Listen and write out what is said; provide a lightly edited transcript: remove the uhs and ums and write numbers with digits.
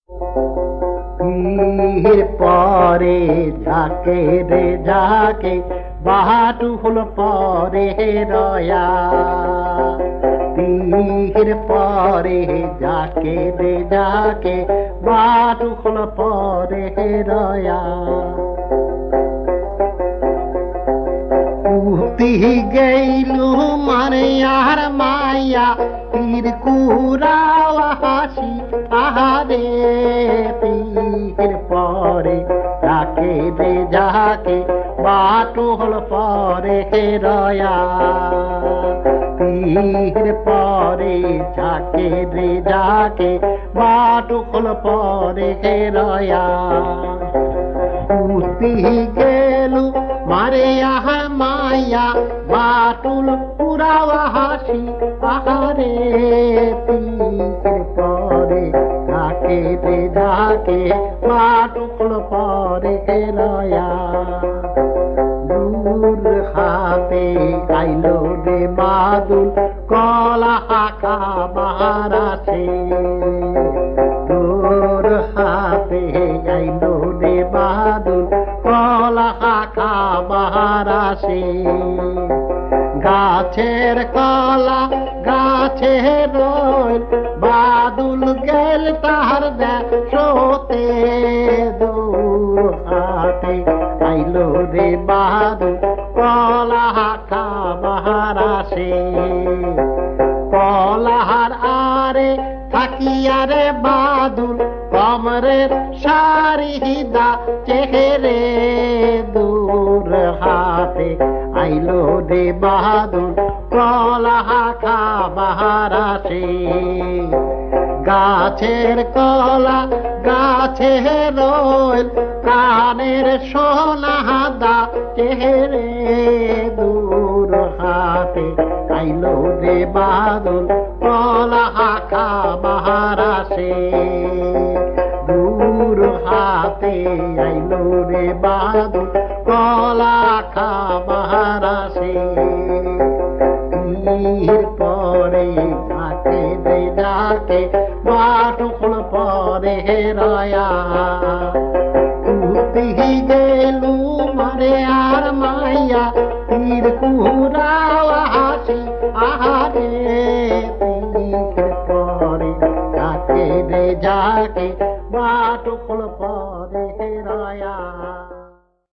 পীর পরে ঝাঁকে রে ঝাঁকে বাহাটু হল পরে রয়া। পীর পরে ঝাঁকে রে ঝাঁকে বাহাটু হল পরে রয়া। উতি গেইলু মানে আর মায়া পীর কুরাও হাসি আহারে। পীর পরে যাকে রে যাকে বাটু হল পরে রয়া। পীর পরে যাকে রে যাকে বাটু হল পরে রয়া। উতি গেলু মারে আহা মায়া বাটুল পুরাওয়া হাসি আহারে। পীর পরে যাকে রে যাকে বাটুল পরে রয়া। দূর হাতে আইলো রে বাদুল কলা হাকা বাহারাছে। দূর হাতে আইলো রে বাদুল কলা হাকা বাহারাছে। গাছের কলা গাছে রইল বাদুল গেল তাহার দেশতে। দূর হাতে আইলো রে বাদুল কলা হাকা বাহারাছে। কলাহার আরে থাকিয়ারে বাদুল কমরের সারিদা চেহারে। দূর হাতে আইলো রে বাদুল কলা হাকা বাহারাছে। গাছের কলা গাছে রইল কানের সোনাদা চেহারে। দূর হাতে আইলো রে বাদুল কলা হাকা বাহারাছে। দূর হাতে আইলো রে বাদুল কলা হাকা বাহারাছে। পীর পরে যাকে রে যাকে বাটুল পরে রয়া। উতি গেলু মারে আর মায়া পীর কুরা